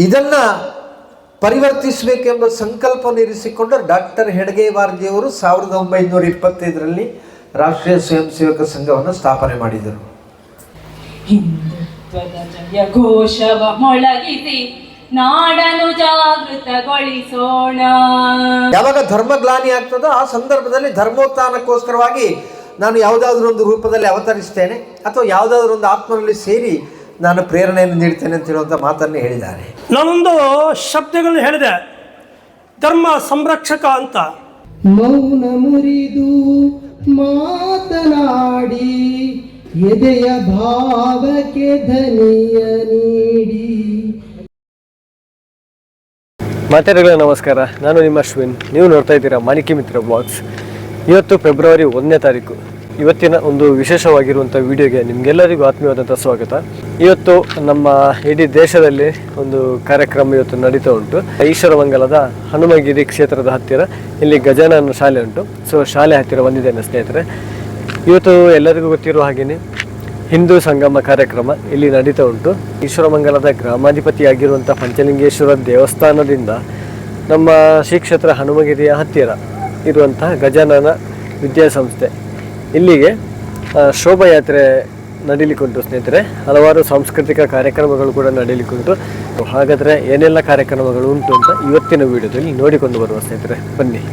ಇದನ್ನು ಪರಿವರ್ತಿಸಬೇಕೆಂಬ ಸಂಕಲ್ಪ ಇರಿಸಿಕೊಂಡು ಡಾಕ್ಟರ್ ಹೆಡ್ಗೇವಾರ್ಜಿಯವರು 1925ರಲ್ಲಿ ರಾಷ್ಟ್ರೀಯ ಸ್ವಯಂ ಸೇವಕ ಸಂಘವನ್ನು ಸ್ಥಾಪನೆ ಮಾಡಿದರು. ಹಿಂದುತ್ವದ ಜಯ ಘೋಷವ ಮೊಳಗಿಸಿ ನಾಡನ್ನು ಜಾಗೃತಗೊಳಿಸೋಣ. ಯಾವಾಗ ಧರ್ಮಗ್ಲಾನಿ ಆಗ್ತದೋ ಆ ಸಂದರ್ಭದಲ್ಲಿ ಧರ್ಮೋತ್ಥಾನಕ್ಕೋಸ್ಕರವಾಗಿ ನಾನು ಯಾವುದಾದ್ರೂ ಒಂದು ರೂಪದಲ್ಲಿ ಅವತರಿಸ್ತೇನೆ ಅಥವಾ ಯಾವುದಾದ್ರೂ ಒಂದು ಆತ್ಮನಲ್ಲಿ ಸೇರಿ ನಾನು ಪ್ರೇರಣೆಯನ್ನು ನೀಡ್ತೇನೆ ಅಂತ ಹೇಳುವಂಥ ಮಾತನ್ನು ಹೇಳಿದ್ದಾರೆ. ನಾನೊಂದು ಶಬ್ದಗಳನ್ನು ಹೇಳಿದೆ, ಧರ್ಮ ಸಂರಕ್ಷಕ ಅಂತ. ಮೌನ ಮುರಿದು ಮಾತನಾಡಿ ಎದೆಯ ಭಾವಕ್ಕೆ ಧನಿಯ ನೀಡಿ. ಮಾತೆರೆಗಳ ನಮಸ್ಕಾರ, ನಾನು ನಿಮ್ಮ ಅಶ್ವಿನ್. ನೀವು ನೋಡ್ತಾ ಇದ್ದೀರಾ ಮಾಣಿಕ್ಯ ಮಿತ್ರ ಬ್ಲಾಗ್ಸ್. ಇವತ್ತು ಫೆಬ್ರವರಿ 1ನೇ ತಾರೀಕು. ಇವತ್ತಿನ ಒಂದು ವಿಶೇಷವಾಗಿರುವಂಥ ವಿಡಿಯೋಗೆ ನಿಮಗೆಲ್ಲರಿಗೂ ಆತ್ಮೀಯವಾದಂಥ ಸ್ವಾಗತ. ಇವತ್ತು ನಮ್ಮ ಇಡೀ ದೇಶದಲ್ಲಿ ಒಂದು ಕಾರ್ಯಕ್ರಮ ಇವತ್ತು ನಡೀತಾ ಉಂಟು. ಈಶ್ವರಮಂಗಲದ ಹನುಮಗಿರಿ ಕ್ಷೇತ್ರದ ಹತ್ತಿರ ಇಲ್ಲಿ ಗಜಾನನ ಶಾಲೆ ಉಂಟು. ಸೊ ಶಾಲೆ ಹತ್ತಿರ ಬಂದಿದ್ದೇನೆ ಸ್ನೇಹಿತರೆ. ಇವತ್ತು ಎಲ್ಲರಿಗೂ ಗೊತ್ತಿರುವ ಹಾಗೆಯೇ ಹಿಂದೂ ಸಂಗಮ ಕಾರ್ಯಕ್ರಮ ಇಲ್ಲಿ ನಡೀತಾ ಉಂಟು. ಈಶ್ವರಮಂಗಲದ ಗ್ರಾಮಾಧಿಪತಿಯಾಗಿರುವಂಥ ಪಂಚಲಿಂಗೇಶ್ವರ ದೇವಸ್ಥಾನದಿಂದ ನಮ್ಮ ಶ್ರೀ ಕ್ಷೇತ್ರ ಹನುಮಗಿರಿಯ ಹತ್ತಿರ ಇರುವಂತಹ ಗಜಾನನ ವಿದ್ಯಾಸಂಸ್ಥೆ ಇಲ್ಲಿಗೆ ಶೋಭಾಯಾತ್ರೆ ನಡೀಲಿಕ್ಕುಂಟು ಸ್ನೇಹಿತರೆ. ಹಲವಾರು ಸಾಂಸ್ಕೃತಿಕ ಕಾರ್ಯಕ್ರಮಗಳು ಕೂಡ ನಡೀಲಿಕ್ಕುಂಟು. ಹಾಗಾದರೆ ಏನೆಲ್ಲ ಕಾರ್ಯಕ್ರಮಗಳು ಉಂಟು ಅಂತ ಇವತ್ತಿನ ವಿಡಿಯೋದಲ್ಲಿ ನೋಡಿಕೊಂಡು ಬರುವ ಸ್ನೇಹಿತರೆ, ಬನ್ನಿ.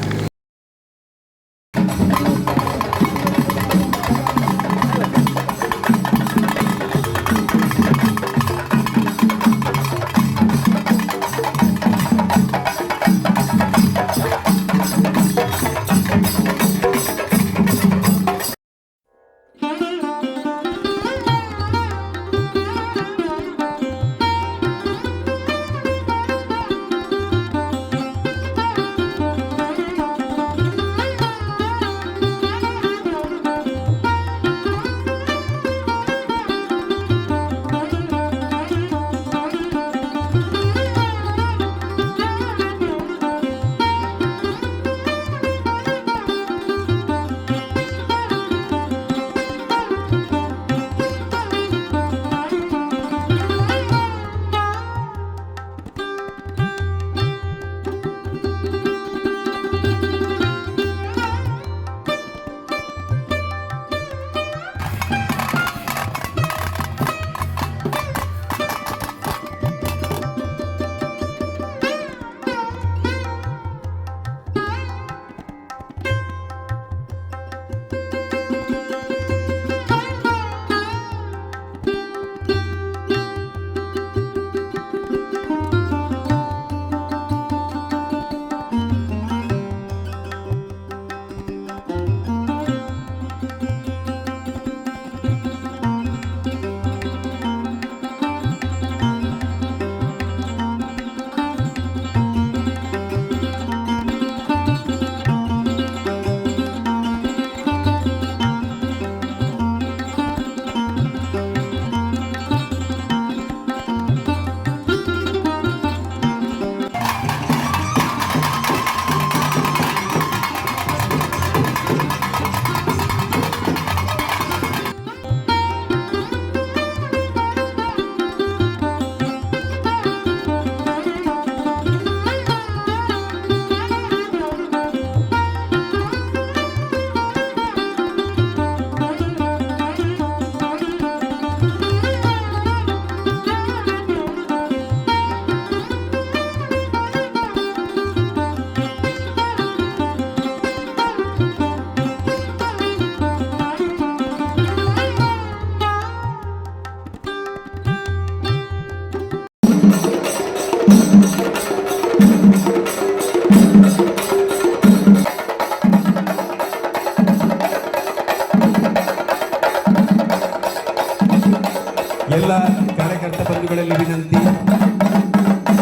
ಎಲ್ಲ ಕಾರ್ಯಕರ್ತ ಬಂಧುಗಳಲ್ಲಿ ವಿನಂತಿ,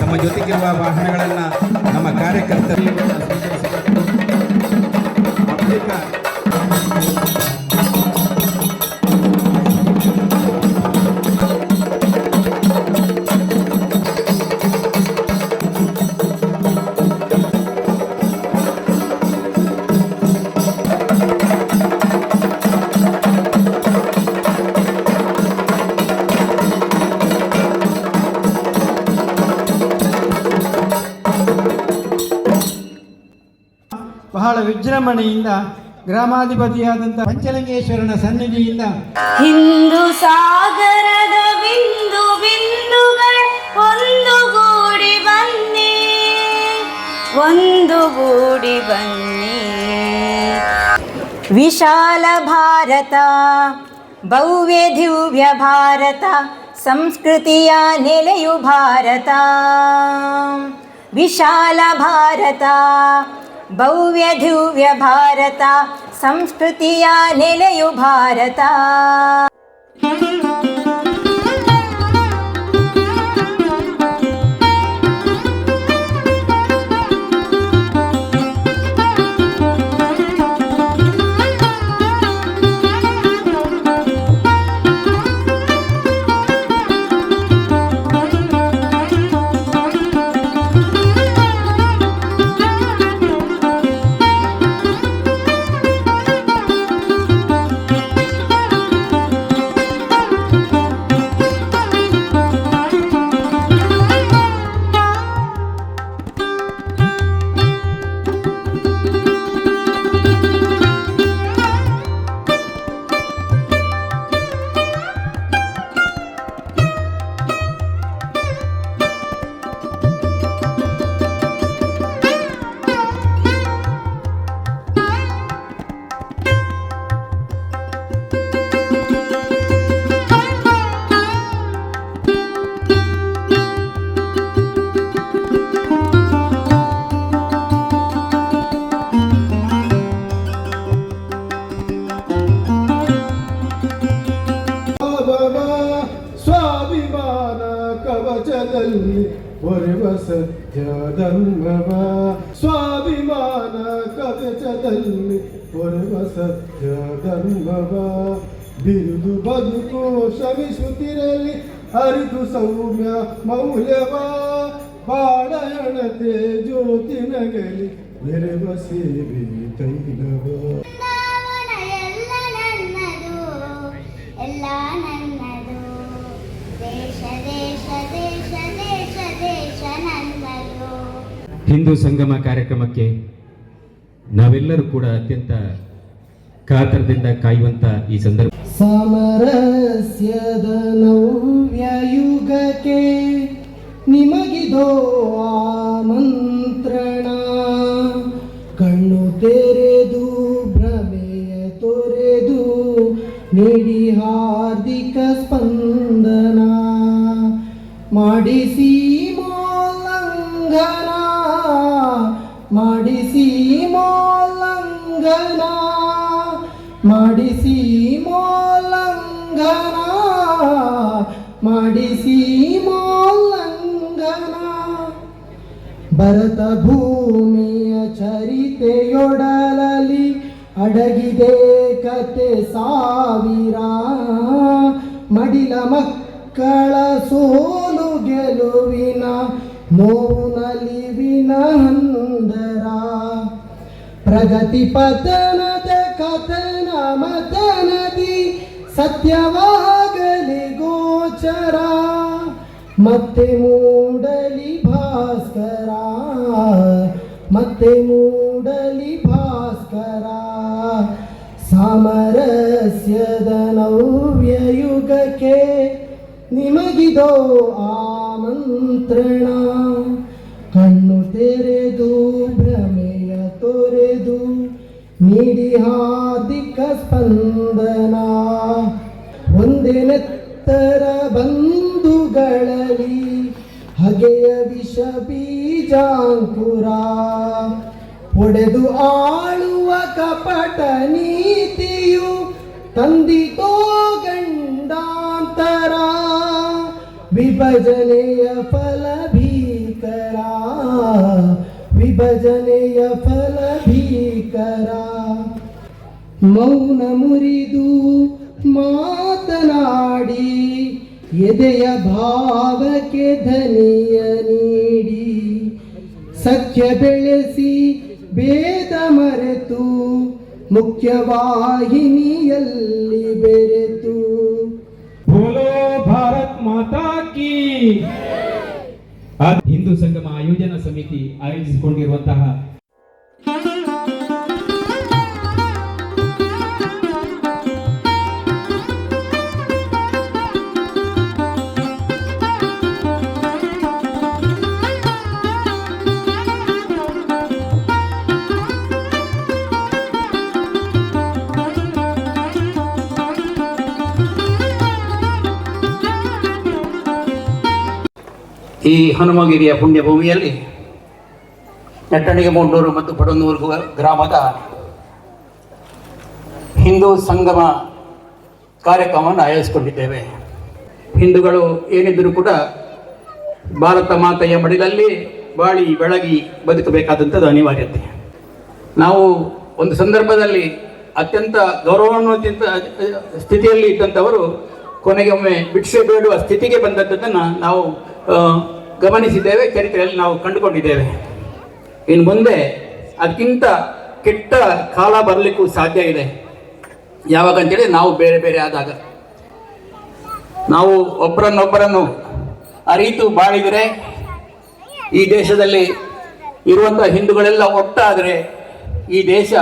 ನಮ್ಮ ಜೊತೆಗಿರುವ ವಾಹನಗಳನ್ನು ನಮ್ಮ ಕಾರ್ಯಕರ್ತರಲ್ಲಿ ಬಹಳ ವಿಜೃಂಭಣೆಯಿಂದ ಗ್ರಾಮಾಧಿಪತಿಯಾದಂಥ ಪಂಚಲಿಂಗೇಶ್ವರನ ಸನ್ನಿಧಿಯಿಂದ ಹಿಂದೂ ಸಾಗರದ ಬಿಂದು ಬಿಂದುಗಳ ಒಂದುಗೂಡಿ ಬನ್ನಿ ವಿಶಾಲ ಭಾರತ ಭವ್ಯ ದಿವ್ಯ ಭಾರತ ಸಂಸ್ಕೃತಿಯ ನೆಲೆಯು ಭಾರತ ವಿಶಾಲ ಭಾರತ ಭವ್ಯ ದಿವ್ಯ ಭಾರತ ಸಂಸ್ಕೃತಿಯ ನೆಲೆಯು ಭಾರತ. ಸ್ವಾಭಿಮಾನ ಕವಚದಲ್ಲಿ ಹೊರವ ಸತ್ಯ ಧರ್ಮವ ಸ್ವಾಭಿಮಾನ ಕವಚದಲ್ಲಿ ಹೊರವ ಸತ್ಯ ಧರ್ಮವ ಬಿರುದು ಬದುಕು ಶ್ರಮಿಸುತ್ತಿರಲಿ ಅರಿತು ಸೌಮ್ಯ ಮೌಲ್ಯವ ಬಾಳಯಣತೆ ಜ್ಯೋತಿನಗಲಿ ಬೆರೆವ ಸೇವೆ ತೈಲವ. ಎಲ್ಲ ನನ್ನದು ದೇಶ ದೇಶ ದೇಶ ದೇಶ ದೇಶ ನನ್ನದು. ಹಿಂದೂ ಸಂಗಮ ಕಾರ್ಯಕ್ರಮಕ್ಕೆ ನಾವೆಲ್ಲರೂ ಕೂಡ ಅತ್ಯಂತ ಕಾತರದಿಂದ ಕಾಯುವಂತ ಈ ಸಂದರ್ಭ ಸಾಮರಸ್ಯದ ನವ್ಯ ಯುಗಕ್ಕೆ ನಿಮಗಿದೋ ಆಮಂತ್ರಣ ಕಣ್ಣು ತೆರೆದು ಭ್ರಮೆಯ ತೊರೆದು ನೀಡಿ ಹಾರ್ದಿಕ ಸ್ಪಂದನ ಮಾಡಿಸಿ ಮೋಲ್ಲಂಘನ ಮಾಡಿಸಿ ಮೋಲ್ಲಂಘನ ಮಾಡಿಸಿ ಮೋಲ್ಲಂಘನ ಮಾಡಿಸಿ ಮೋಲ್ಲಂಘನ ಭರತ ಭೂಮಿಯ ಚರಿತೆಯೊಡಲಲ್ಲಿ ಅಡಗಿದೆ ಕತೆ ಸಾವಿರ ಮಡಿಲ ಮಕ್ಕಳ ಸೋಲು ಗೆಲುವಿನ ನೋವು ನಲಿವಿನ ಹಂದರ ಪ್ರಗತಿ ಪತನದ ಕಥನ ಮತನದಿ ಸತ್ಯವಾಗಲಿ ಗೋಚರ ಮತ್ತೆ ಮೂಡಲಿ ಭಾಸ್ಕರ ಮತ್ತೆ ಮೂಡಲಿ ಭಾಸ್ಕರ ಸಾಮರಸ್ಯದ ನವ್ಯ ಯುಗಕ್ಕೆ ನಿಮಗಿದೋ ಆಮಂತ್ರಣ ಕಣ್ಣು ತೆರೆದು ಭ್ರಮೆಯ ತೊರೆದು ನೀಡಿ ಹಾರ್ದಿಕ ಸ್ಪಂದನ ಒಂದೇ ನೆತ್ತರ ಬಂಧುಗಳಲ್ಲಿ ಹಗೆಯ ವಿಷ ಬೀಜಾಂಕುರ ಒಡೆದು ಆಳುವ ಕಪಟ ನೀತಿಯು ತಂದಿತೋ ಗಂಡಾಂತರ ವಿಭಜನೆಯ ಫಲ ಭೀಕರ ವಿಭಜನೆಯ ಫಲ ಭೀಕರ ಮೌನ ಮುರಿದು ಮಾತನಾಡಿ ಎದೆಯ ಭಾವಕ್ಕೆ ಧನಿಯ ನೀಡಿ ಸಖ್ಯ ಬೆಳೆಸಿ ಭೇದ ಮರೆತು ಮುಖ್ಯವಾಹಿನಿಯಲ್ಲಿ ಬೆರೆತು ಬೋಲೋ ಭಾರತ್ ಮಾತಾ ಕಿ. ಹಿಂದೂ ಸಂಗಮ ಆಯೋಜನಾ ಸಮಿತಿ ಆಯೋಜಿಸಿಕೊಂಡಿರುವಂತಹ ಈ ಹನುಮಗಿರಿಯ ಪುಣ್ಯಭೂಮಿಯಲ್ಲಿ ನೆಟ್ಟಣಿಗೆ ಮೂಡೂರು ಮತ್ತು ಪಡನೂರು ಗ್ರಾಮದ ಹಿಂದೂ ಸಂಗಮ ಕಾರ್ಯಕ್ರಮವನ್ನು ಆಯೋಜಿಸಿಕೊಂಡಿದ್ದೇವೆ. ಹಿಂದೂಗಳು ಏನಿದ್ದರೂ ಕೂಡ ಭಾರತ ಮಾತೆಯ ಮಡಿಲಲ್ಲಿ ಬಾಳಿ ಬೆಳಗಿ ಬದುಕಬೇಕಾದಂಥದ್ದು ಅನಿವಾರ್ಯತೆ. ನಾವು ಒಂದು ಸಂದರ್ಭದಲ್ಲಿ ಅತ್ಯಂತ ಗೌರವಾನ್ವಿತ ಸ್ಥಿತಿಯಲ್ಲಿ ಇದ್ದಂಥವರು ಕೊನೆಗೆ ಒಮ್ಮೆ ಭಿಕ್ಷೆ ಬೇಡುವ ಸ್ಥಿತಿಗೆ ಬಂದದ್ದನ್ನು ನಾವು ಗಮನಿಸಿದ್ದೇವೆ, ಚರಿತ್ರೆಯಲ್ಲಿ ನಾವು ಕಂಡುಕೊಂಡಿದ್ದೇವೆ. ಇನ್ನು ಮುಂದೆ ಅದಕ್ಕಿಂತ ಕೆಟ್ಟ ಕಾಲ ಬರಲಿಕ್ಕೂ ಸಾಧ್ಯ ಇದೆ. ಯಾವಾಗ ಅಂತೇಳಿ ನಾವು ಬೇರೆ ಬೇರೆ ಆದಾಗ, ನಾವು ಒಬ್ಬರನ್ನೊಬ್ಬರನ್ನು ಅರಿತು ಬಾಳಿದರೆ, ಈ ದೇಶದಲ್ಲಿ ಇರುವಂಥ ಹಿಂದೂಗಳೆಲ್ಲ ಒಟ್ಟಾದರೆ ಈ ದೇಶ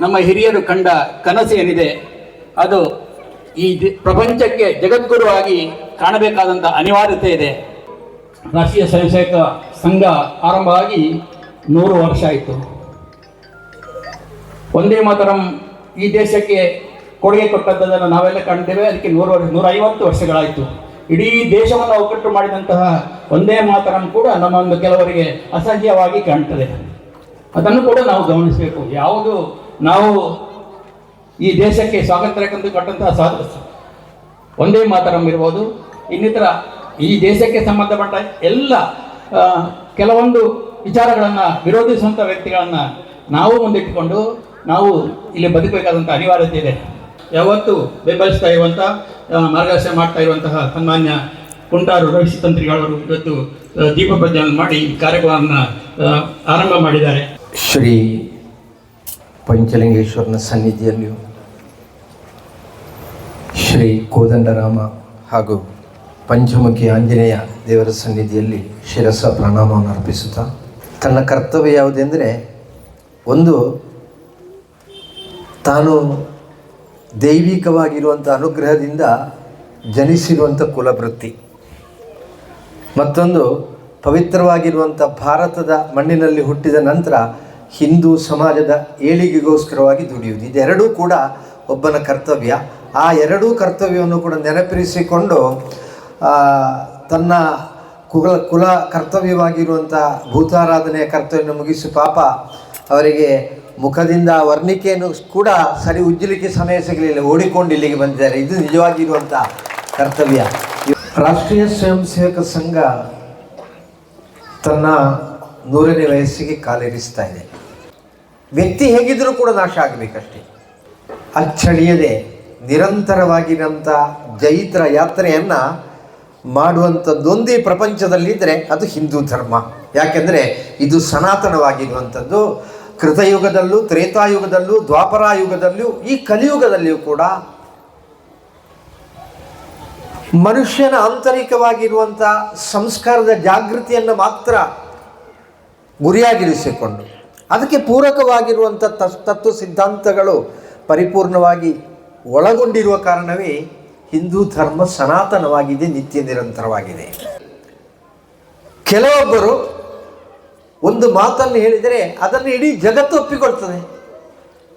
ನಮ್ಮ ಹಿರಿಯರು ಕಂಡ ಕನಸು ಏನಿದೆ ಅದು ಈ ಪ್ರಪಂಚಕ್ಕೆ ಜಗದ್ಗುರುವಾಗಿ ಕಾಣಬೇಕಾದಂಥ ಅನಿವಾರ್ಯತೆ ಇದೆ. ರಾಷ್ಟ್ರೀಯ ಸ್ವಯಂ ಸೇವಕ ಸಂಘ ಆರಂಭವಾಗಿ 100 ವರ್ಷ ಆಯಿತು. ಒಂದೇ ಮಾತರಂ ಈ ದೇಶಕ್ಕೆ ಕೊಡುಗೆ ಕೊಟ್ಟದ್ದನ್ನು ನಾವೆಲ್ಲ ಕಾಣ್ತೇವೆ. ಅದಕ್ಕೆ 150 ವರ್ಷಗಳಾಯಿತು. ಇಡೀ ದೇಶವನ್ನು ಒಗ್ಗಟ್ಟು ಮಾಡಿದಂತಹ ಒಂದೇ ಮಾತರಂ ಕೂಡ ನಮ್ಮೊಂದು ಕೆಲವರಿಗೆ ಅಸಹ್ಯವಾಗಿ ಕಾಣ್ತದೆ. ಅದನ್ನು ಕೂಡ ನಾವು ಗಮನಿಸಬೇಕು. ಯಾವುದು ನಾವು ಈ ದೇಶಕ್ಕೆ ಸ್ವಾತಂತ್ರ್ಯ ಕೊಟ್ಟಂತಹ ಒಂದೇ ಮಾತರಂ ಇರ್ಬೋದು, ಇನ್ನಿತರ ಈ ದೇಶಕ್ಕೆ ಸಂಬಂಧಪಟ್ಟ ಎಲ್ಲ ಕೆಲವೊಂದು ವಿಚಾರಗಳನ್ನು ವಿರೋಧಿಸುವಂಥ ವ್ಯಕ್ತಿಗಳನ್ನು ನಾವು ಮುಂದಿಟ್ಟುಕೊಂಡು ನಾವು ಇಲ್ಲಿ ಬದುಕಬೇಕಾದಂಥ ಅನಿವಾರ್ಯತೆ ಇದೆ. ಯಾವತ್ತೂ ಬೆಂಬಲಿಸ್ತಾ ಇರುವಂಥ, ಮಾರ್ಗದರ್ಶನ ಮಾಡ್ತಾ ಇರುವಂತಹ ಸನ್ಮಾನ್ಯ ಕುಂಟಾರು ರವಿಶಿ ತಂತ್ರಿಗಳವರು ಇವತ್ತು ದೀಪ ಪ್ರಜ್ವಲನ ಮಾಡಿ ಕಾರ್ಯಕ್ರಮವನ್ನು ಆರಂಭ ಮಾಡಿದ್ದಾರೆ. ಶ್ರೀ ಪಂಚಲಿಂಗೇಶ್ವರನ ಸನ್ನಿಧಿಯಲ್ಲಿಯೂ ಶ್ರೀ ಕೋದಂಡರಾಮ ಹಾಗೂ ಪಂಚಮುಖಿ ಆಂಜನೇಯ ದೇವರ ಸನ್ನಿಧಿಯಲ್ಲಿ ಶಿರಸ ಪ್ರಣಾಮವನ್ನು ಅರ್ಪಿಸುತ್ತಾ, ತನ್ನ ಕರ್ತವ್ಯ ಯಾವುದೆಂದರೆ, ಒಂದು ತಾನು ದೈವಿಕವಾಗಿರುವಂಥ ಅನುಗ್ರಹದಿಂದ ಜನಿಸಿರುವಂಥ ಕುಲವೃತ್ತಿ, ಮತ್ತೊಂದು ಪವಿತ್ರವಾಗಿರುವಂಥ ಭಾರತದ ಮಣ್ಣಿನಲ್ಲಿ ಹುಟ್ಟಿದ ನಂತರ ಹಿಂದೂ ಸಮಾಜದ ಏಳಿಗೆಗೋಸ್ಕರವಾಗಿ ದುಡಿಯುವುದು. ಇದೆರಡೂ ಕೂಡ ಒಬ್ಬನ ಕರ್ತವ್ಯ. ಆ ಎರಡೂ ಕರ್ತವ್ಯವನ್ನು ಕೂಡ ನೆನಪಿರಿಸಿಕೊಂಡು ತನ್ನ ಕುಲ ಕರ್ತವ್ಯವಾಗಿರುವಂಥ ಭೂತಾರಾಧನೆಯ ಕರ್ತವ್ಯವನ್ನು ಮುಗಿಸಿ ಪಾಪ ಅವರಿಗೆ ಮುಖದಿಂದ ವರ್ಣಿಕೆಯನ್ನು ಕೂಡ ಸರಿ ಉಜ್ಜಲಿಕ್ಕೆ ಸಮಯ ಸಿಗಲಿಲ್ಲ, ಓಡಿಕೊಂಡು ಇಲ್ಲಿಗೆ ಬಂದಿದ್ದಾರೆ. ಇದು ನಿಜವಾಗಿರುವಂಥ ಕರ್ತವ್ಯ. ರಾಷ್ಟ್ರೀಯ ಸ್ವಯಂ ಸೇವಕ ಸಂಘ ತನ್ನ 100ನೇ ವಯಸ್ಸಿಗೆ ಕಾಲಿರಿಸ್ತಾ ಇದೆ. ವ್ಯಕ್ತಿ ಹೇಗಿದ್ದರೂ ಕೂಡ ನಾಶ ಆಗಬೇಕಷ್ಟೇ. ಅಚ್ಚಳಿಯದೆ ನಿರಂತರವಾಗಿರೋಂಥ ಜೈತ್ರ ಯಾತ್ರೆಯನ್ನು ಮಾಡುವಂಥದ್ದೊಂದೇ ಪ್ರಪಂಚದಲ್ಲಿದ್ದರೆ ಅದು ಹಿಂದೂ ಧರ್ಮ. ಯಾಕೆಂದರೆ ಇದು ಸನಾತನವಾಗಿರುವಂಥದ್ದು. ಕೃತಯುಗದಲ್ಲೂ, ತ್ರೇತಾಯುಗದಲ್ಲೂ, ದ್ವಾಪರಾಯುಗದಲ್ಲೂ, ಈ ಕಲಿಯುಗದಲ್ಲಿಯೂ ಕೂಡ ಮನುಷ್ಯನ ಆಂತರಿಕವಾಗಿರುವಂಥ ಸಂಸ್ಕಾರದ ಜಾಗೃತಿಯನ್ನು ಮಾತ್ರ ಗುರಿಯಾಗಿರಿಸಿಕೊಂಡು ಅದಕ್ಕೆ ಪೂರಕವಾಗಿರುವಂಥ ತತ್ವ ಸಿದ್ಧಾಂತಗಳು ಪರಿಪೂರ್ಣವಾಗಿ ಒಳಗೊಂಡಿರುವ ಕಾರಣವೇ ಹಿಂದೂ ಧರ್ಮ ಸನಾತನವಾಗಿದೆ, ನಿತ್ಯ ನಿರಂತರವಾಗಿದೆ. ಕೆಲವೊಬ್ಬರು ಒಂದು ಮಾತನ್ನು ಹೇಳಿದರೆ ಅದನ್ನು ಇಡೀ ಜಗತ್ತು ಒಪ್ಪಿಕೊಳ್ತದೆ.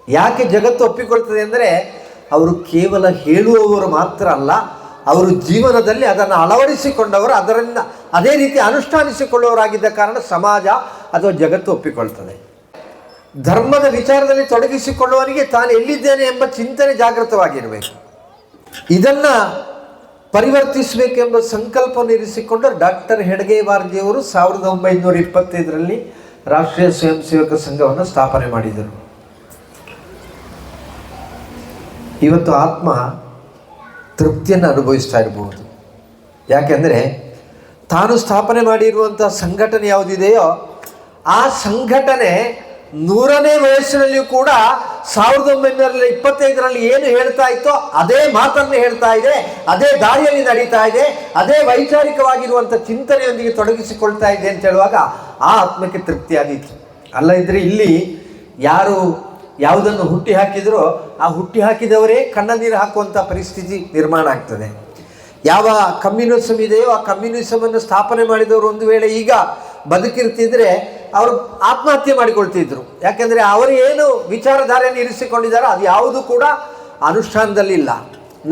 ಯಾಕೆ ಜಗತ್ತು ಒಪ್ಪಿಕೊಳ್ತದೆ ಅಂದರೆ, ಅವರು ಕೇವಲ ಹೇಳುವವರು ಮಾತ್ರ ಅಲ್ಲ, ಅವರು ಜೀವನದಲ್ಲಿ ಅದನ್ನು ಅಳವಡಿಸಿಕೊಂಡವರು, ಅದರಿಂದ ಅದೇ ರೀತಿ ಅನುಷ್ಠಾನಿಸಿಕೊಳ್ಳುವವರಾಗಿದ್ದ ಕಾರಣ ಸಮಾಜ ಅಥವಾ ಜಗತ್ತು ಒಪ್ಪಿಕೊಳ್ತದೆ. ಧರ್ಮದ ವಿಚಾರದಲ್ಲಿ ತೊಡಗಿಸಿಕೊಳ್ಳುವವನಿಗೆ ತಾನು ಎಲ್ಲಿದ್ದೇನೆ ಎಂಬ ಚಿಂತನೆ ಜಾಗೃತವಾಗಿರಬೇಕು. ಇದನ್ನು ಪರಿವರ್ತಿಸಬೇಕೆಂಬ ಸಂಕಲ್ಪವನ್ನು ಇರಿಸಿಕೊಂಡು ಡಾಕ್ಟರ್ ಹೆಡ್ಗೇವಾರ್ಜಿಯವರು 1925ರಲ್ಲಿ ರಾಷ್ಟ್ರೀಯ ಸ್ವಯಂ ಸೇವಕ ಸಂಘವನ್ನು ಸ್ಥಾಪನೆ ಮಾಡಿದರು. ಇವತ್ತು ಆತ್ಮ ತೃಪ್ತಿಯನ್ನು ಅನುಭವಿಸ್ತಾ ಇರಬಹುದು. ಯಾಕೆಂದರೆ ತಾನು ಸ್ಥಾಪನೆ ಮಾಡಿರುವಂಥ ಸಂಘಟನೆ ಯಾವುದಿದೆಯೋ ಆ ಸಂಘಟನೆ 100ನೇ ವಯಸ್ಸಿನಲ್ಲಿಯೂ ಕೂಡ 1925ರಲ್ಲಿ ಏನು ಹೇಳ್ತಾ ಇತ್ತೋ ಅದೇ ಮಾತನ್ನು ಹೇಳ್ತಾ ಇದೆ, ಅದೇ ದಾರಿಯಲ್ಲಿ ನಡೀತಾ ಇದೆ, ಅದೇ ವೈಚಾರಿಕವಾಗಿರುವಂಥ ಚಿಂತನೆಯೊಂದಿಗೆ ತೊಡಗಿಸಿಕೊಳ್ತಾ ಇದೆ ಅಂತ ಹೇಳುವಾಗ ಆ ಆತ್ಮಕ್ಕೆ ತೃಪ್ತಿ ಆದೀತು. ಅಲ್ಲ ಇದ್ದರೆ ಇಲ್ಲಿ ಯಾರು ಯಾವುದನ್ನು ಹುಟ್ಟಿ ಹಾಕಿದರೋ ಆ ಹುಟ್ಟಿ ಹಾಕಿದವರೇ ಕಣ್ಣ ನೀರು ಹಾಕುವಂಥ ಪರಿಸ್ಥಿತಿ ನಿರ್ಮಾಣ ಆಗ್ತದೆ. ಯಾವ ಕಮ್ಯುನಿಸಮ್ ಇದೆಯೋ ಆ ಕಮ್ಯುನಿಸಮನ್ನು ಸ್ಥಾಪನೆ ಮಾಡಿದವರು ಒಂದು ವೇಳೆ ಈಗ ಬದುಕಿರ್ತಿದ್ರೆ ಅವರು ಆತ್ಮಹತ್ಯೆ ಮಾಡಿಕೊಳ್ತಿದ್ರು. ಯಾಕೆಂದರೆ ಅವರು ಏನು ವಿಚಾರಧಾರೆಯನ್ನು ಇರಿಸಿಕೊಂಡಿದ್ದಾರೋ ಅದು ಯಾವುದೂ ಕೂಡ ಅನುಷ್ಠಾನದಲ್ಲಿಲ್ಲ.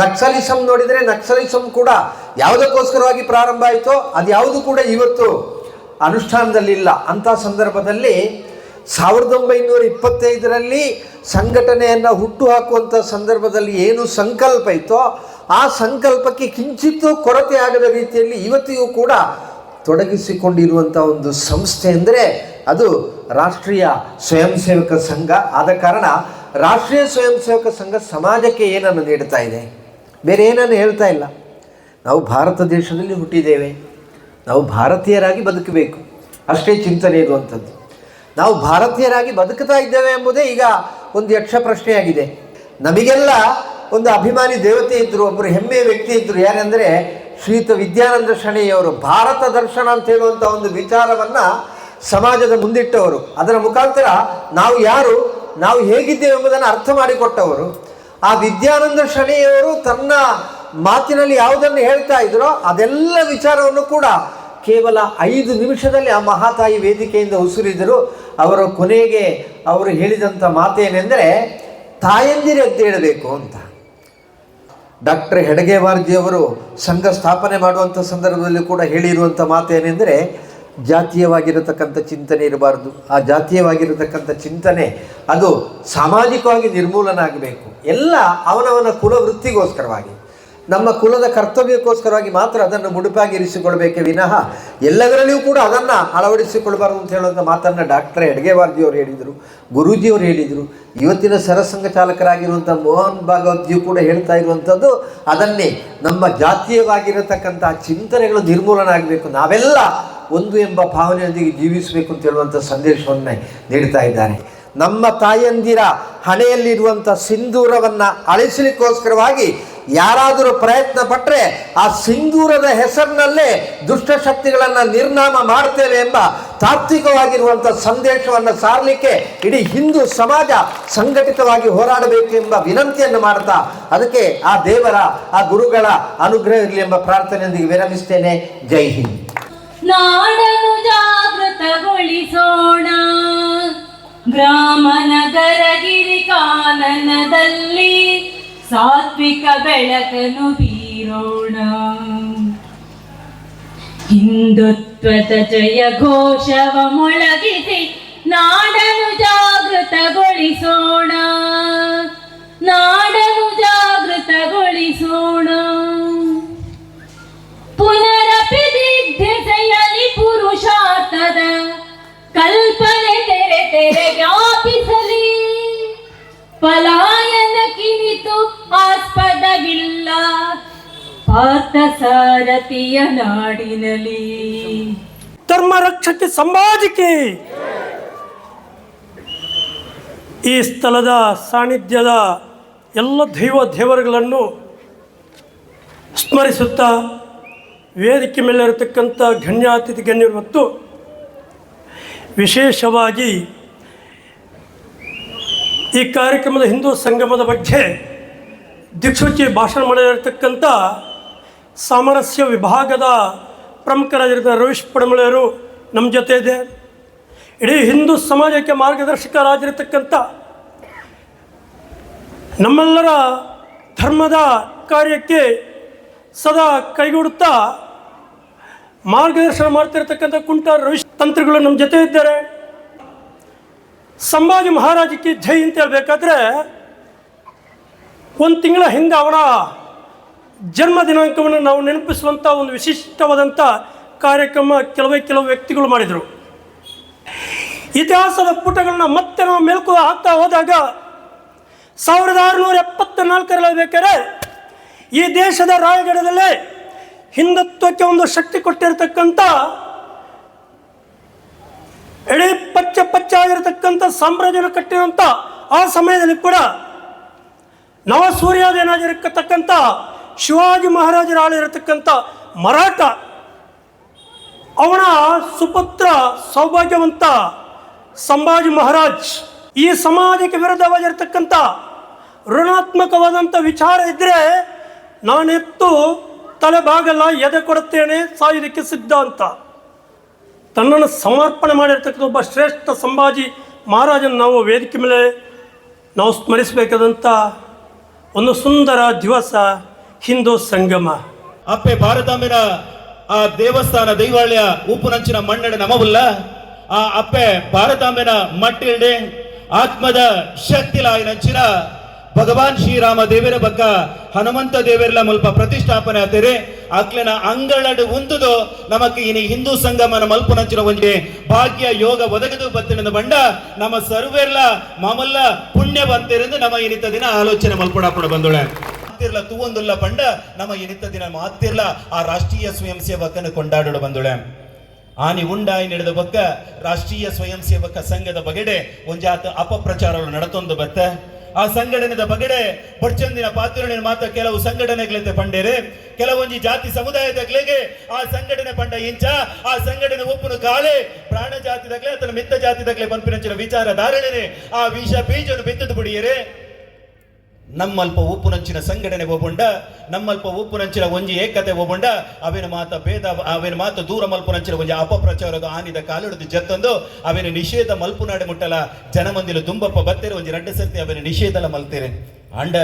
ನಕ್ಸಲಿಸಮ್ ನೋಡಿದರೆ ನಕ್ಸಲಿಸಮ್ ಕೂಡ ಯಾವುದಕ್ಕೋಸ್ಕರವಾಗಿ ಪ್ರಾರಂಭ ಆಯಿತೋ ಅದು ಯಾವುದು ಕೂಡ ಇವತ್ತು ಅನುಷ್ಠಾನದಲ್ಲಿಲ್ಲ. ಅಂಥ ಸಂದರ್ಭದಲ್ಲಿ 1925ರಲ್ಲಿ ಸಂಘಟನೆಯನ್ನು ಹುಟ್ಟುಹಾಕುವಂಥ ಸಂದರ್ಭದಲ್ಲಿ ಏನು ಸಂಕಲ್ಪ ಇತ್ತೋ ಆ ಸಂಕಲ್ಪಕ್ಕೆ ಕಿಂಚಿತ್ತೂ ಕೊರತೆ ಆಗದ ರೀತಿಯಲ್ಲಿ ಇವತ್ತಿಗೂ ಕೂಡ ತೊಡಗಿಸಿಕೊಂಡಿರುವಂಥ ಒಂದು ಸಂಸ್ಥೆ ಅಂದರೆ ಅದು ರಾಷ್ಟ್ರೀಯ ಸ್ವಯಂ ಸೇವಕ ಸಂಘ. ಆದ ಕಾರಣ ರಾಷ್ಟ್ರೀಯ ಸ್ವಯಂ ಸೇವಕ ಸಂಘ ಸಮಾಜಕ್ಕೆ ಏನನ್ನು ನೀಡ್ತಾ ಇದೆ, ಬೇರೆ ಏನನ್ನು ಹೇಳ್ತಾ ಇಲ್ಲ. ನಾವು ಭಾರತ ದೇಶದಲ್ಲಿ ಹುಟ್ಟಿದ್ದೇವೆ, ನಾವು ಭಾರತೀಯರಾಗಿ ಬದುಕಬೇಕು, ಅಷ್ಟೇ ಚಿಂತನೆ ಇರುವಂಥದ್ದು. ನಾವು ಭಾರತೀಯರಾಗಿ ಬದುಕ್ತಾ ಇದ್ದೇವೆ ಎಂಬುದೇ ಈಗ ಒಂದು ಯಕ್ಷ ಪ್ರಶ್ನೆಯಾಗಿದೆ. ನಮಗೆಲ್ಲ ಒಂದು ಅಭಿಮಾನಿ ದೇವತೆ ಇದ್ದರು, ಒಬ್ಬರು ಹೆಮ್ಮೆಯ ವ್ಯಕ್ತಿ ಇದ್ದರು. ಯಾರೆಂದರೆ ಶ್ರೀಯುತ ವಿದ್ಯಾನಂದ ಶಣೈಯವರು ಭಾರತ ದರ್ಶನ ಅಂತ ಹೇಳುವಂಥ ಒಂದು ವಿಚಾರವನ್ನು ಸಮಾಜದ ಮುಂದಿಟ್ಟವರು. ಅದರ ಮುಖಾಂತರ ನಾವು ಯಾರು, ನಾವು ಹೇಗಿದ್ದೇವೆ ಎಂಬುದನ್ನು ಅರ್ಥ ಮಾಡಿಕೊಟ್ಟವರು. ಆ ವಿದ್ಯಾನಂದ ಶಣೈಯವರು ತನ್ನ ಮಾತಿನಲ್ಲಿ ಯಾವುದನ್ನು ಹೇಳ್ತಾ ಇದ್ರೋ ಅದೆಲ್ಲ ವಿಚಾರವನ್ನು ಕೂಡ ಕೇವಲ 5 ನಿಮಿಷದಲ್ಲಿ ಆ ಮಹಾತಾಯಿ ವೇದಿಕೆಯಿಂದ ಉಸುರಿದರು. ಅವರ ಕೊನೆಗೆ ಅವರು ಹೇಳಿದಂಥ ಮಾತೇನೆಂದರೆ ತಾಯಂದಿರು ಎದ್ದೇಳಬೇಕು ಅಂತ. ಡಾಕ್ಟರ್ ಹೆಡಗೇವಾರ್ಜಿಯವರು ಸಂಘ ಸ್ಥಾಪನೆ ಮಾಡುವಂಥ ಸಂದರ್ಭದಲ್ಲಿ ಕೂಡ ಹೇಳಿರುವಂಥ ಮಾತೇನೆಂದರೆ ಜಾತೀಯವಾಗಿರತಕ್ಕಂಥ ಚಿಂತನೆ ಇರಬಾರ್ದು. ಆ ಜಾತೀಯವಾಗಿರತಕ್ಕಂಥ ಚಿಂತನೆ ಅದು ಸಾಮಾಜಿಕವಾಗಿ ನಿರ್ಮೂಲನ ಆಗಬೇಕು. ಎಲ್ಲ ಅವನವನ ಕುಲವೃತ್ತಿಗೋಸ್ಕರವಾಗಿ, ನಮ್ಮ ಕುಲದ ಕರ್ತವ್ಯಕ್ಕೋಸ್ಕರವಾಗಿ ಮಾತ್ರ ಅದನ್ನು ಮುಡುಪಾಗಿರಿಸಿಕೊಳ್ಬೇಕೇ ವಿನಃ ಎಲ್ಲದರಲ್ಲಿಯೂ ಕೂಡ ಅದನ್ನು ಅಳವಡಿಸಿಕೊಳ್ಬಾರ್ದು ಅಂತ ಹೇಳುವಂಥ ಮಾತನ್ನು ಡಾಕ್ಟರ್ ಹೆಡ್ಗೇವಾರ್ಜಿಯವರು ಹೇಳಿದರು, ಗುರೂಜಿಯವರು ಹೇಳಿದರು. ಇವತ್ತಿನ ಸರಸಂಘ ಚಾಲಕರಾಗಿರುವಂಥ ಮೋಹನ್ ಭಾಗವತ್ಜಿಯು ಕೂಡ ಹೇಳ್ತಾ ಇರುವಂಥದ್ದು ಅದನ್ನೇ. ನಮ್ಮ ಜಾತೀಯವಾಗಿರತಕ್ಕಂಥ ಚಿಂತನೆಗಳು ನಿರ್ಮೂಲನ ಆಗಬೇಕು, ನಾವೆಲ್ಲ ಒಂದು ಎಂಬ ಭಾವನೆಯೊಂದಿಗೆ ಜೀವಿಸಬೇಕು ಅಂತ ಹೇಳುವಂಥ ಸಂದೇಶವನ್ನೇ ನೀಡ್ತಾ ಇದ್ದಾರೆ. ನಮ್ಮ ತಾಯಂದಿರ ಹಣೆಯಲ್ಲಿರುವಂಥ ಸಿಂಧೂರವನ್ನು ಅಳಿಸಲಿಕ್ಕೋಸ್ಕರವಾಗಿ ಯಾರಾದರೂ ಪ್ರಯತ್ನ ಪಟ್ಟರೆ ಆ ಸಿಂಧೂರದ ಹೆಸರಿನಲ್ಲೇ ದುಷ್ಟಶಕ್ತಿಗಳನ್ನು ನಿರ್ನಾಮ ಮಾಡ್ತೇವೆ ಎಂಬ ತಾತ್ವಿಕವಾಗಿರುವಂಥ ಸಂದೇಶವನ್ನು ಸಾರಲಿಕ್ಕೆ ಇಡೀ ಹಿಂದೂ ಸಮಾಜ ಸಂಘಟಿತವಾಗಿ ಹೋರಾಡಬೇಕು ಎಂಬ ವಿನಂತಿಯನ್ನು ಮಾಡ್ತಾ ಅದಕ್ಕೆ ಆ ದೇವರ ಆ ಗುರುಗಳ ಅನುಗ್ರಹ ಇರಲಿ ಎಂಬ ಪ್ರಾರ್ಥನೆಯೊಂದಿಗೆ ವಿರಮಿಸ್ತೇನೆ. ಜೈ ಹಿಂದ್. ನಾಡನ್ನು ಜಾಗೃತಗೊಳಿಸೋಣ, ಗ್ರಾಮ ನಗರ ಗಿರಿ ಕಾನನದಲ್ಲಿ ಸಾತ್ವಿಕ ಬೆಳಕನ್ನು ಬೀರೋಣ. ಹಿಂದುತ್ವದ ಜಯ ಘೋಷವ ಮೊಳಗಿಸಿ ನಾಡನ್ನು ಜಾಗೃತಗೊಳಿಸೋಣ, ನಾಡನ್ನು ಜಾಗೃತಗೊಳಿಸೋಣ. ಪುನರಪಿ ದಿಗ್ಧೆಸೆಯಲಿ ಪುರುಷಾರ್ಥದ ಕಲ್ಪನೆ ತೆರೆ ತೆರೆ ವ್ಯಾಪಿಸಲಿ. ಪಲಾಯನ ಕಿನಿತು ಆಸ್ಪದವಿಲ್ಲ ಪಾರ್ಥ ಸಾರಥಿಯ ನಾಡಿನಲ್ಲಿ. ಧರ್ಮ ರಕ್ಷಕ್ಕೆ ಸಂಭಾಜಿಕೆ. ಈ ಸ್ಥಳದ ಸಾನ್ನಿಧ್ಯದ ಎಲ್ಲ ದೇವರುಗಳನ್ನು ಸ್ಮರಿಸುತ್ತಾ ವೇದಿಕೆ ಮೇಲೆ ಇರತಕ್ಕಂಥ ಗಣ್ಯಾತಿಥಿ ಗಣ್ಯರು ಮತ್ತು ವಿಶೇಷವಾಗಿ ಈ ಕಾರ್ಯಕ್ರಮದ ಹಿಂದೂ ಸಂಗಮದ ಬಗ್ಗೆ ದಿಕ್ಸೂಚಿ ಭಾಷಣ ಮಾಡಿರತಕ್ಕಂಥ ಸಾಮರಸ್ಯ ವಿಭಾಗದ ಪ್ರಮುಖರಾಗಿರುವ ರವೀಶ್ ಪಡಮಳೆಯವರು ನಮ್ಮ ಜೊತೆ ಇದೆ. ಇಡೀ ಹಿಂದೂ ಸಮಾಜಕ್ಕೆ ಮಾರ್ಗದರ್ಶಕರಾಗಿರತಕ್ಕಂಥ ನಮ್ಮೆಲ್ಲರ ಧರ್ಮದ ಕಾರ್ಯಕ್ಕೆ ಸದಾ ಕೈಗೂಡುತ್ತಾ ಮಾರ್ಗದರ್ಶನ ಮಾಡ್ತಿರತಕ್ಕಂಥ ಕುಂಟ ರವೀಶ್ ತಂತ್ರಿಗಳು ನಮ್ಮ ಜೊತೆ ಇದ್ದಾರೆ. ಸಂಭಾಜಿ ಮಹಾರಾಜಕ್ಕೆ ಜೈ ಅಂತ ಹೇಳಬೇಕಾದ್ರೆ ಒಂದು ತಿಂಗಳ ಹಿಂದೆ ಅವರ ಜನ್ಮ ದಿನಾಂಕವನ್ನು ನಾವು ನೆನಪಿಸುವಂಥ ಒಂದು ವಿಶಿಷ್ಟವಾದಂಥ ಕಾರ್ಯಕ್ರಮ ಕೆಲವು ವ್ಯಕ್ತಿಗಳು ಮಾಡಿದರು. ಇತಿಹಾಸದ ಪುಟಗಳನ್ನ ಮತ್ತೆ ನಾವು ಮೆಲುಕು ಹಾಕ್ತಾ ಹೋದಾಗ 1674ರಲ್ಲಿ ಬೇಕಾದ್ರೆ ಈ ದೇಶದ ರಾಯಗಢದಲ್ಲೇ ಹಿಂದುತ್ವಕ್ಕೆ ಒಂದು ಶಕ್ತಿ ಕೊಟ್ಟಿರತಕ್ಕಂಥ ಇಡೀ ಪಚ್ಚ ಆಗಿರತಕ್ಕಂಥ ಸಾಮ್ರಾಜ್ಯವನ್ನು ಕಟ್ಟಿರುವಂಥ ಆ ಸಮಯದಲ್ಲಿ ಕೂಡ ನವಸೂರ್ಯೋದಯನಾಗಿರತಕ್ಕಂಥ ಶಿವಾಜಿ ಮಹಾರಾಜರ ಆಳಿರತಕ್ಕಂಥ ಮರಾಠ ಅವನ ಸುಪುತ್ರ ಸೌಭಾಗ್ಯವಂತ ಸಂಭಾಜಿ ಮಹಾರಾಜ್ ಈ ಸಮಾಜಕ್ಕೆ ವಿರುದ್ಧವಾಗಿರತಕ್ಕಂಥ ಋಣಾತ್ಮಕವಾದಂಥ ವಿಚಾರ ಇದ್ದರೆ ನಾನೆತ್ತು ತಲೆಬಾಗಲ್ಲ, ಎದೆ ಕೊಡುತ್ತೇನೆ, ಸಾಯುವುದಕ್ಕೆ ಸಿದ್ಧ ಅಂತ ತನ್ನನ್ನು ಸಮರ್ಪಣೆ ಮಾಡಿರ್ತಕ್ಕಂಥ ಒಬ್ಬ ಶ್ರೇಷ್ಠ ಸಂಭಾಜಿ ಮಹಾರಾಜನ ನಾವು ವೇದಿಕೆ ಮೇಲೆ ನಾವು ಸ್ಮರಿಸಬೇಕಾದಂಥ ಒಂದು ಸುಂದರ ದಿವಸ. ಹಿಂದೂ ಸಂಗಮ. ಅಪ್ಪೆ ಭಾರತಾಂಬೆನ ಆ ದೇವಸ್ಥಾನ ದೈವಾಲಯ ಉಪ್ಪುನಂಚಿನ ಮಣ್ಣಡ ನಮವುಲ್ಲ ಆ ಅಪ್ಪೆ ಭಾರತಾಂಬೆನ ಮಟ್ಟಿಲ್ಡೆ ಆತ್ಮದ ಶಕ್ತಿಲಾಯನಂಚಿನ ಭಗವಾನ್ ಶ್ರೀರಾಮ ದೇವರ ಬಕ್ಕ ಹನುಮಂತ ದೇವರೆಲ್ಲ ಮುಲ್ಪ ಪ್ರತಿಷ್ಠಾಪನೆ ಆತೇರೆ ಅಕ್ಲೆನ ಅಂಗಳಡು ಉಂತುದು ನಮಕ್ ಇನಿ ಹಿಂದೂ ಸಂಗಮನ ಮಲ್ಪನಂಚಿನ ಒಂಜೆ ಭಾಗ್ಯ ಯೋಗ ಒದಗದು ಬತ್ತಿನ ಬಂಡ ನಮ್ಮ ಸರ್ವೆರ್ಲ ಮಾಮಲ್ಲ ಪುಣ್ಯ ಬಂತೇರೆಂದು ನಮ್ಮ ಇನಿತ ದಿನ ಆಲೋಚನೆ ಮಲ್ಪಡಾಪಡ ಬಂದೋಳೆ ಮಾತಿರ್ಲ ತೂವೊಂದುಲ್ಲ ಬಂಡ ನಮ್ಮ ಇನಿತ ದಿನ ಮಾತಿರ್ಲ ಆ ರಾಷ್ಟ್ರೀಯ ಸ್ವಯಂ ಸೇವಕನ ಕೊಂಡಾಡೋಡು ಬಂದೋಳೆ ಆನಿ ಉಂಡಾಯಿ ನಡೆದ ಬಕ್ಕ ರಾಷ್ಟ್ರೀಯ ಸ್ವಯಂ ಸೇವಕ ಸಂಘದ ಬಗೆಡೆ ಒಂಜಾತ ಅಪಪ್ರಚಾರಗಳು ನಡತೊಂದು ಬತ್ತ ಆ ಸಂಘಟನೆದ ಬಗೆಡೆ ಬಡ್ಚಂದಿನ ಪಾತ್ರನ ಮಾತ ಕೆಲವು ಸಂಘಟನೆಗಳಿಂದ ಪಂಡೇರೆ ಕೆಲವೊಂಜಿ ಜಾತಿ ಸಮುದಾಯದಗಳಿಗೆ ಆ ಸಂಘಟನೆ ಪಂಡ ಇಂಚ ಆ ಸಂಘಟನೆ ಒಪ್ಪುನು ಕಾಲೆ ಪ್ರಾಣ ಜಾತಿದಾಗಲೇ ಅಥವಾ ಮಿತ್ತ ಜಾತಿದಾಗಲೇ ಪಂಪಿನಂಚಿನ ವಿಚಾರ ಧಾರಣೆ ಆ ವಿಷ ಬೀಜನು ಬಿತ್ತದು ಬಿಡಿಯರೆ ನಮ್ಮಲ್ಪ ಉಪ್ಪುನಂಚಿನ ಸಂಘಟನೆ ಒಬ್ಬಂಡ ನಮ್ಮಲ್ಪ ಉಪ್ಪುನಂಚಿನ ಒಂಜಿ ಏಕತೆ ಒಬ್ಬಂಡ ಅವೇನು ಮಾತ ಭೇದ ಅವೇನು ಮಾತ ದೂರ ಮಲ್ಪುನಂಚಿನ ಒಂಜಿ ಅಪಪ್ರಚಾರದ ಆನಿದ ಕಾಲಿಡದು ಜತ್ತೊಂದು ಅವೇನು ನಿಷೇಧ ಮಲ್ಪುನಾಡೆ ಮುಟ್ಟಲ ಜನಮಂದಿಲು ತುಂಬಪ್ಪ ಬತ್ತೇರೆ ಒಂಜಿ 2 ಸರ್ತಿ ಅವೇನು ನಿಷೇಧಲ ಮಲ್ತೇರೆ ಅಂಡ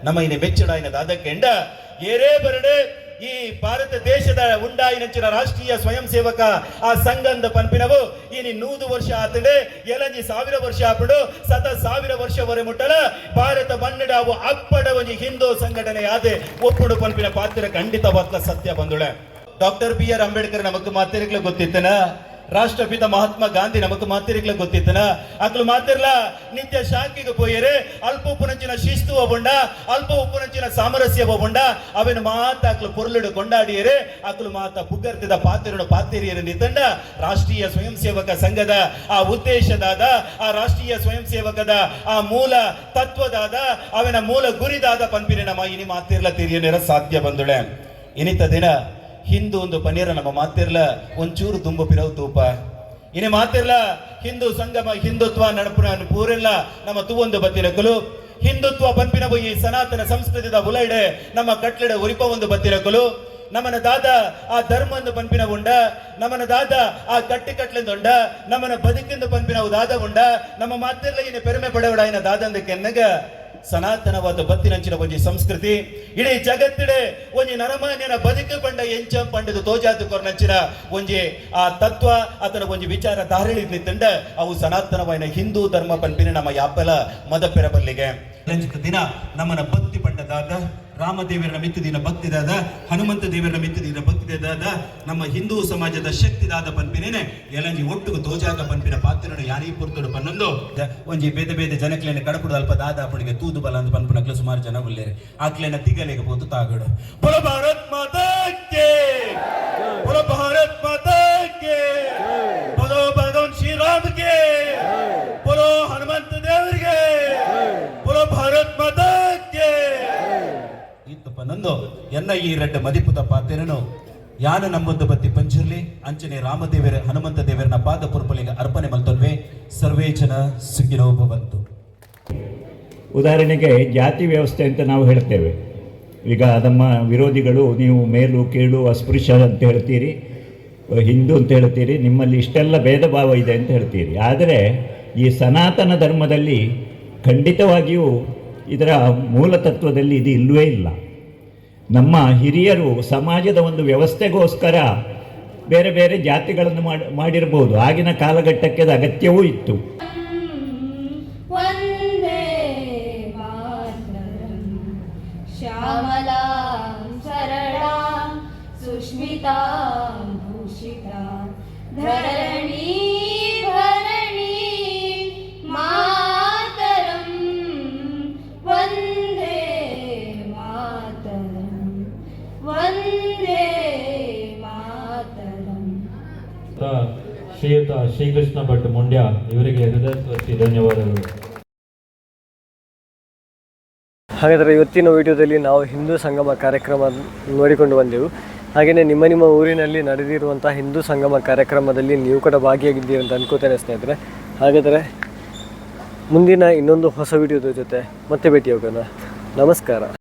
ನಮ್ಮ ಇನ್ನು ಬೆಚ್ಚಡಾಯಿನದ ಅದಕ್ಕೆ ಎಂಡ ಏರೇ ಬರಡೆ ಈ ಭಾರತ ದೇಶದ ಉಂಡಾಯಿನಂಚಿನ ರಾಷ್ಟ್ರೀಯ ಸ್ವಯಂ ಸೇವಕ ಆ ಸಂಘದ ಪಂಪಿನವು ಇನಿ 100 ವರ್ಷ ಆತಡೆ ಎಲಂಜಿ 1000 ವರ್ಷ ಆಪಡು ಸತ 1000 ವರ್ಷವರೆ ಮುಟ್ಟಲ ಭಾರತ ಮನ್ನಡ ಅವು ಅಪ್ಪಡ ಒಂಜಿ ಹಿಂದೂ ಸಂಘಟನೆ ಆದೆ ಒಪ್ಪುಡು ಪಂಪಿನ ಪಾತ್ರ ಖಂಡಿತವಾಗ್ಲ ಸತ್ಯ ಬಂದುಳೆ. ಡಾಕ್ಟರ್ BR ಅಂಬೇಡ್ಕರ್ ನಮಕ್ ಮಾತಿರ್ಗ್ಲ ಗೊತ್ತಿತ್ತನ ರಾಷ್ಟ್ರಪಿತ ಮಹಾತ್ಮ ಗಾಂಧಿ ನಮಕ್ ಮಾತಿರ್ಗ್ಲ ಗೊತ್ತಿತ್ತನ ಅಕ್ಲು ಮಾತಿರ್ಲ ನಿತ್ಯ ಶಾಖೆಗೆ ಪೋಯರೆ ಅಲ್ಪ ಉಪ್ಪುನಂಚಿನ ಶಿಸ್ತು ಒಬ್ಬಂಡ ಅಲ್ಪ ಉಪ್ಪುನಂಚಿನ ಸಾಮರಸ್ಯ ಒಬ್ಬಂಡ ಅವೇನು ಮಾತ ಅಕ್ಲು ಪೊರ್ಲಿಡು ಕೊಂಡಾಡಿಯರೆ ಅಕ್ಲು ಮಾತ ಪುಗರ್ತಿದ ಪಾತಿರಡು ಪಾತಿರಿಯರು ನಿತಂಡ ರಾಷ್ಟ್ರೀಯ ಸ್ವಯಂ ಸೇವಕ ಸಂಘದ ಆ ಉದ್ದೇಶದಾದ ಆ ರಾಷ್ಟ್ರೀಯ ಸ್ವಯಂ ಸೇವಕದ ಆ ಮೂಲ ತತ್ವದಾದ ಅವನ ಮೂಲ ಗುರಿದಾದ ಪಂಪಿನ ನಮ್ಮ ಇನಿ ಮಾತಿರ್ಲ ತಿರಿಯನೇರ ಸಾಧ್ಯ ಬಂದುಳೆ ಇನಿತ ದಿನ ಹಿಂದೂ ಒಂದು ಪನೀರ ನಮ್ಮ ಮಾತಿರ್ಲ ಒಂಚೂರು ತುಂಬು ಪಿರವು ತೂಪ ಇನ್ನು ಮಾತಿರ್ಲ ಹಿಂದೂ ಸಂಗಮ ಹಿಂದುತ್ವ ನಡಪುನ ಪೂರೆಲ್ಲ ನಮ್ಮ ತೂವೊಂದು ಬತ್ತಿರಕಲು ಹಿಂದುತ್ವ ಪಂಪಿನವು ಈ ಸನಾತನ ಸಂಸ್ಕೃತಿದ ಉಲೈಡೆ ನಮ್ಮ ಕಟ್ಲೆಡೆ ಉರಿಪ ಒಂದು ಬತ್ತಿರಕಲು ನಮ್ಮನ ದಾದ ಆ ಧರ್ಮಂದು ಪಂಪಿನ ಉಂಡ ನಮ್ಮನ ದಾದ ಆ ಕಟ್ಟಿ ಕಟ್ಲೆಂದು ಉಂಡ ನಮ್ಮನ ಬದುಕಿಂದು ಪಂಪಿನ ದಾದ ಉಂಡ ನಮ್ಮ ಮಾತಿರ್ಲ ಇನ್ನು ಪೆರುಮೆ ಪಡೆವಡಾಯಿನ ದಾದಂದು ಕೆನ್ನಗ ಸನಾತನವಾದ ಬತ್ತಿನಂಚಿನ ಒಂಜಿ ಸಂಸ್ಕೃತಿ ಇಡೀ ಜಗತ್ತಿಡೆ ಒಂಜಿ ನರಮಾನ್ಯನ ಬದುಕು ಬಂಡ ಎಂಚ ಪಂಡದು ತೋಜಾತು ಕೊರ್ನಂಚಿನ ಒಂಜಿ ಆ ತತ್ವ ಅಥವಾ ಒಂಜಿ ವಿಚಾರ ಧಾರಣಿದ್ಲಿತ್ತಂಡ ಅವು ಸನಾತನವಾಯಿನ ಹಿಂದೂ ಧರ್ಮ ಪಂಪಿನ ನಮ್ಮ ಯಾಪಲ ಮದ ಪೆರಬಲ್ಲಿಗೆ ದಿನ ನಮ್ಮನ ಭಕ್ತಿ ಪಂಡದಾದ ರಾಮದೇವರ ಮಿತ್ತುದಿನ ಭಕ್ತಿದಾದ ಹನುಮಂತ ದೇವರ ಮಿತ್ತುದಿನ ಭಕ್ತಿದಾದ ನಮ್ಮ ಹಿಂದೂ ಸಮಾಜದ ಶಕ್ತಿದಾದ ಪಂಪಿನೇನೆ ಎಲ್ಲಂಜಿ ಒಟ್ಟು ತೋಜಾಗ ಪಂಪಿನ ಪಾತ್ರನು ಯಾರೀ ಪುರ್ತುಡು ಪನ್ನೊಂದು ಒಂಜಿ ಬೇದ ಬೇದ ಜನಕ್ಲೇನೆ ಕಡಪುಡು ಅಲ್ಪ ದಾದ ಅಪ್ಪನಿಗೆ ತೂದು ಬಲ ಅಂತ ಪನ್ಪುನಕ್ಲೆ ಸುಮಾರು ಜನ ಉಳ್ಳೇರೆ ಆಕ್ಲೇನ ತಿಗಲೆಗೆ ಹೋತು ತಾಗಡು ಬಲ ಭಾರತ್ ಮಾತಾಕ್ಕೆ ಬಲ ಭಾರತ್ ಮಾತಾಕ್ಕೆ ಬಲೋ ಭಗವಾನ್ ಶ್ರೀರಾಮ್ಗೆ ಬಲೋ ಹನುಮಂತ ದೇವರಿಗೆ ಬಲೋ ಭಾರತ್ ಮಾತಾಕ್ಕೆ ನಂದು ಎನ್ನ ಈ ರೆಡ್ಡ ಮದಿಪುತ ಪಾತೆರನು ಯಾನ ನಮ್ಮೊಂದು ಬತ್ತಿ ಪಂಚಿರ್ಲಿ ಅಂಚನೆ ರಾಮದೇವರ ಹನುಮಂತ ದೇವರನ ಪಾದ ಪುರ್ಪಲಿಗೆ ಅರ್ಪಣೆ ಮಲ್ತೊಲ್ವೆ ಸರ್ವೇ ಜನ ಸುಖಿನೋ ಭವಂತು. ಉದಾಹರಣೆಗೆ ಜಾತಿ ವ್ಯವಸ್ಥೆ ಅಂತ ನಾವು ಹೇಳ್ತೇವೆ. ಈಗ ನಮ್ಮ ವಿರೋಧಿಗಳು ನೀವು ಮೇಲು ಕೀಳು ಅಸ್ಪೃಶ್ಯ ಅಂತ ಹೇಳ್ತೀರಿ, ಹಿಂದೂ ಅಂತ ಹೇಳ್ತೀರಿ, ನಿಮ್ಮಲ್ಲಿ ಇಷ್ಟೆಲ್ಲ ಭೇದ ಭಾವ ಇದೆ ಅಂತ ಹೇಳ್ತೀರಿ. ಆದರೆ ಈ ಸನಾತನ ಧರ್ಮದಲ್ಲಿ ಖಂಡಿತವಾಗಿಯೂ ಇದರ ಮೂಲ ತತ್ವದಲ್ಲಿ ಇದು ಇಲ್ಲವೇ ಇಲ್ಲ. ನಮ್ಮ ಹಿರಿಯರು ಸಮಾಜದ ಒಂದು ವ್ಯವಸ್ಥೆಗೋಸ್ಕರ ಬೇರೆ ಬೇರೆ ಜಾತಿಗಳನ್ನು ಮಾಡಿರ್ಬೋದು. ಆಗಿನ ಕಾಲಘಟ್ಟಕ್ಕೆ ಅದು ಅಗತ್ಯವೂ ಇತ್ತು. ಶ್ಯಾಮಲಾ ಸರಳಾ ಸುಷ್ಮಿತಾ ಭೂಷಿತಾ ಧರಣಿ ಭರಣಿ ಮಾತರಂ ವಂದೇ ಮಾತರಂ ವಂದೇ ಮಾತರಂ. ಶ್ರೀಯುತ ಶ್ರೀಕೃಷ್ಣ ಭಟ್ ಮಂಡ್ಯ ಇವರಿಗೆ ಹೃದಯ ಧನ್ಯವಾದಗಳು. ಹಾಗಾದರೆ ಇವತ್ತಿನ ವಿಡಿಯೋದಲ್ಲಿ ನಾವು ಹಿಂದೂ ಸಂಗಮ ಕಾರ್ಯಕ್ರಮ ನೋಡಿಕೊಂಡು ಬಂದೆವು. ಹಾಗೆಯೇ ನಿಮ್ಮ ಊರಿನಲ್ಲಿ ನಡೆದಿರುವಂಥ ಹಿಂದೂ ಸಂಗಮ ಕಾರ್ಯಕ್ರಮದಲ್ಲಿ ನೀವು ಕೂಡ ಭಾಗಿಯಾಗಿದ್ದೀರಿ ಅಂತ ಅನ್ಕೋತೇನೆ ಸ್ನೇಹಿತರೆ. ಹಾಗಾದರೆ ಮುಂದಿನ ಇನ್ನೊಂದು ಹೊಸ ವಿಡಿಯೋದ ಜೊತೆ ಮತ್ತೆ ಭೇಟಿಯಾಗೋಣ. ನಮಸ್ಕಾರ.